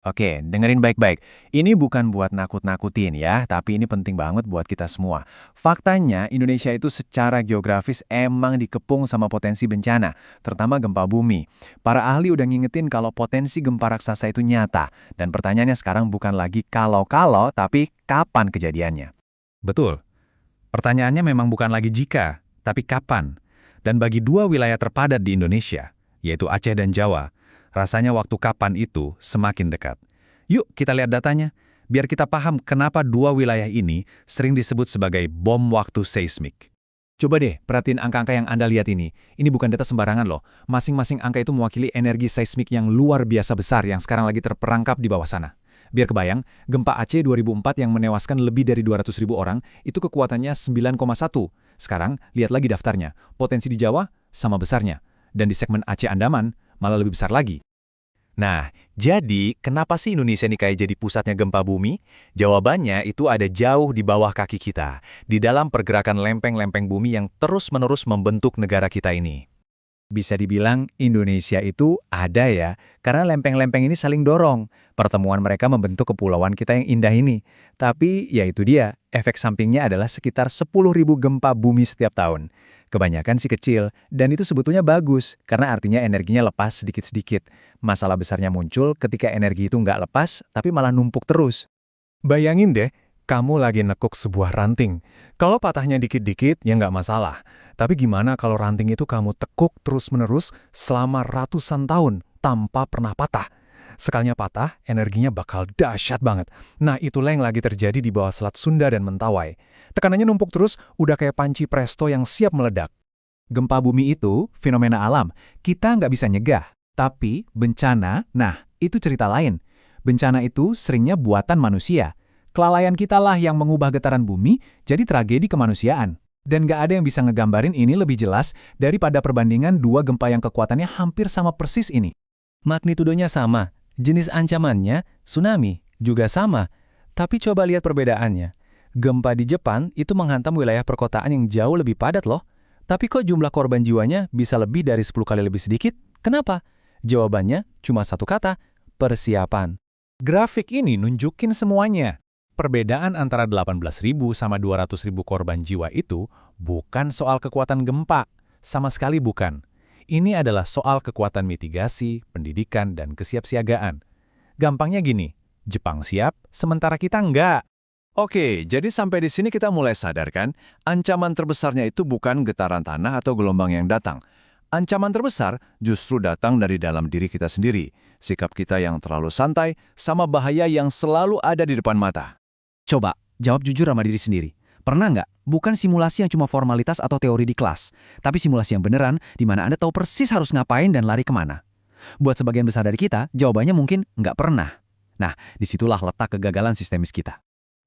Oke, dengerin baik-baik. Ini bukan buat nakut-nakutin ya, tapi ini penting banget buat kita semua. Faktanya, Indonesia itu secara geografis emang dikepung sama potensi bencana, terutama gempa bumi. Para ahli udah ngingetin kalau potensi gempa raksasa itu nyata, dan pertanyaannya sekarang bukan lagi kalau-kalau, tapi kapan kejadiannya. Betul. Pertanyaannya memang bukan lagi jika, tapi kapan. Dan bagi dua wilayah terpadat di Indonesia, yaitu Aceh dan Jawa, rasanya waktu kapan itu semakin dekat. Yuk kita lihat datanya, biar kita paham kenapa dua wilayah ini sering disebut sebagai bom waktu seismik. Coba deh, perhatiin angka-angka yang Anda lihat ini. Ini bukan data sembarangan loh. Masing-masing angka itu mewakili energi seismik yang luar biasa besar yang sekarang lagi terperangkap di bawah sana. Biar kebayang, gempa Aceh 2004 yang menewaskan lebih dari 200.000 orang, itu kekuatannya 9,1. Sekarang, lihat lagi daftarnya. Potensi di Jawa, sama besarnya. Dan di segmen Aceh Andaman, malah lebih besar lagi. Nah, jadi kenapa sih Indonesia ini kayak jadi pusatnya gempa bumi? Jawabannya itu ada jauh di bawah kaki kita, di dalam pergerakan lempeng-lempeng bumi yang terus-menerus membentuk negara kita ini. Bisa dibilang Indonesia itu ada ya, karena lempeng-lempeng ini saling dorong. Pertemuan mereka membentuk kepulauan kita yang indah ini. Tapi ya itu dia, efek sampingnya adalah sekitar 10.000 gempa bumi setiap tahun. Kebanyakan sih kecil, dan itu sebetulnya bagus, karena artinya energinya lepas sedikit-sedikit. Masalah besarnya muncul ketika energi itu nggak lepas, tapi malah numpuk terus. Bayangin deh, kamu lagi nekuk sebuah ranting. Kalau patahnya dikit-dikit, ya nggak masalah. Tapi gimana kalau ranting itu kamu tekuk terus-menerus selama ratusan tahun tanpa pernah patah? Sekalinya patah, energinya bakal dahsyat banget. Nah, itulah yang lagi terjadi di bawah Selat Sunda dan Mentawai. Tekanannya numpuk terus, udah kayak panci presto yang siap meledak. Gempa bumi itu fenomena alam. Kita nggak bisa nyegah. Tapi bencana, nah itu cerita lain. Bencana itu seringnya buatan manusia. Kelalaian kita lah yang mengubah getaran bumi jadi tragedi kemanusiaan. Dan nggak ada yang bisa ngegambarin ini lebih jelas daripada perbandingan dua gempa yang kekuatannya hampir sama persis ini. Magnitudonya sama, jenis ancamannya, tsunami, juga sama. Tapi coba lihat perbedaannya. Gempa di Jepang itu menghantam wilayah perkotaan yang jauh lebih padat loh. Tapi kok jumlah korban jiwanya bisa lebih dari 10 kali lebih sedikit? Kenapa? Jawabannya cuma satu kata, persiapan. Grafik ini nunjukin semuanya. Perbedaan antara 18.000 sama 200.000 korban jiwa itu bukan soal kekuatan gempa, sama sekali bukan. Ini adalah soal kekuatan mitigasi, pendidikan, dan kesiapsiagaan. Gampangnya gini, Jepang siap, sementara kita enggak. Oke, jadi sampai di sini kita mulai sadar kan, ancaman terbesarnya itu bukan getaran tanah atau gelombang yang datang. Ancaman terbesar justru datang dari dalam diri kita sendiri, sikap kita yang terlalu santai, sama bahaya yang selalu ada di depan mata. Coba, jawab jujur sama diri sendiri. Pernah nggak? Bukan simulasi yang cuma formalitas atau teori di kelas, tapi simulasi yang beneran di mana Anda tahu persis harus ngapain dan lari kemana. Buat sebagian besar dari kita, jawabannya mungkin nggak pernah. Nah, disitulah letak kegagalan sistemis kita.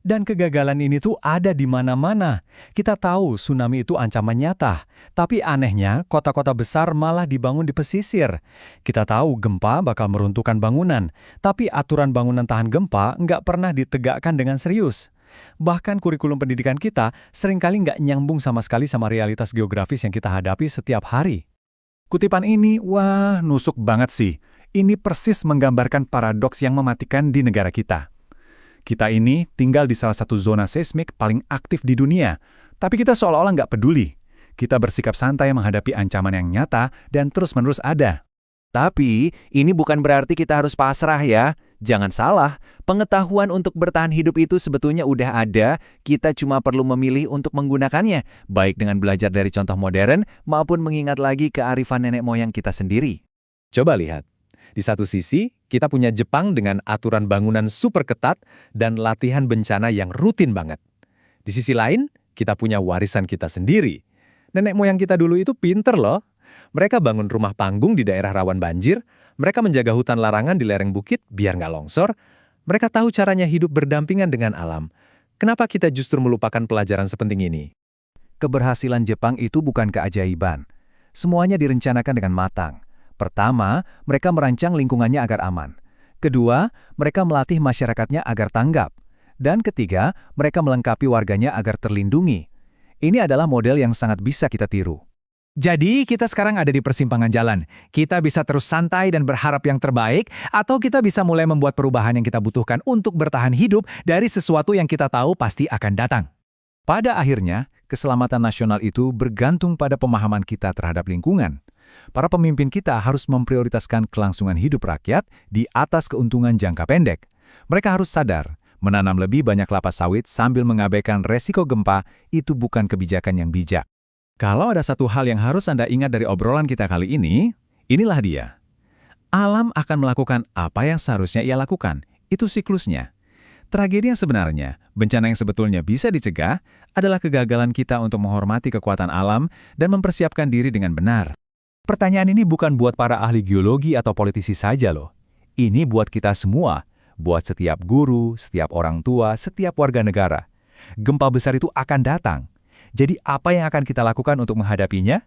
Dan kegagalan ini tuh ada di mana-mana. Kita tahu tsunami itu ancaman nyata, tapi anehnya kota-kota besar malah dibangun di pesisir. Kita tahu gempa bakal meruntuhkan bangunan, tapi aturan bangunan tahan gempa nggak pernah ditegakkan dengan serius. Bahkan kurikulum pendidikan kita seringkali nggak nyambung sama sekali sama realitas geografis yang kita hadapi setiap hari. Kutipan ini, wah, nusuk banget sih. Ini persis menggambarkan paradoks yang mematikan di negara kita. Kita ini tinggal di salah satu zona seismik paling aktif di dunia, tapi kita seolah-olah nggak peduli. Kita bersikap santai menghadapi ancaman yang nyata dan terus-menerus ada. Tapi, ini bukan berarti kita harus pasrah ya. Jangan salah, pengetahuan untuk bertahan hidup itu sebetulnya udah ada, kita cuma perlu memilih untuk menggunakannya, baik dengan belajar dari contoh modern maupun mengingat lagi kearifan nenek moyang kita sendiri. Coba lihat. Di satu sisi, kita punya Jepang dengan aturan bangunan super ketat dan latihan bencana yang rutin banget. Di sisi lain, kita punya warisan kita sendiri. Nenek moyang kita dulu itu pinter loh. Mereka bangun rumah panggung di daerah rawan banjir, mereka menjaga hutan larangan di lereng bukit biar nggak longsor, mereka tahu caranya hidup berdampingan dengan alam. Kenapa kita justru melupakan pelajaran sepenting ini? Keberhasilan Jepang itu bukan keajaiban. Semuanya direncanakan dengan matang. Pertama, mereka merancang lingkungannya agar aman. Kedua, mereka melatih masyarakatnya agar tanggap. Dan ketiga, mereka melengkapi warganya agar terlindungi. Ini adalah model yang sangat bisa kita tiru. Jadi kita sekarang ada di persimpangan jalan. Kita bisa terus santai dan berharap yang terbaik, atau kita bisa mulai membuat perubahan yang kita butuhkan untuk bertahan hidup dari sesuatu yang kita tahu pasti akan datang. Pada akhirnya, keselamatan nasional itu bergantung pada pemahaman kita terhadap lingkungan. Para pemimpin kita harus memprioritaskan kelangsungan hidup rakyat di atas keuntungan jangka pendek. Mereka harus sadar, menanam lebih banyak kelapa sawit sambil mengabaikan resiko gempa itu bukan kebijakan yang bijak. Kalau ada satu hal yang harus Anda ingat dari obrolan kita kali ini, inilah dia. Alam akan melakukan apa yang seharusnya ia lakukan. Itu siklusnya. Tragedi yang sebenarnya, bencana yang sebetulnya bisa dicegah, adalah kegagalan kita untuk menghormati kekuatan alam dan mempersiapkan diri dengan benar. Pertanyaan ini bukan buat para ahli geologi atau politisi saja loh. Ini buat kita semua, buat setiap guru, setiap orang tua, setiap warga negara. Gempa besar itu akan datang. Jadi apa yang akan kita lakukan untuk menghadapinya?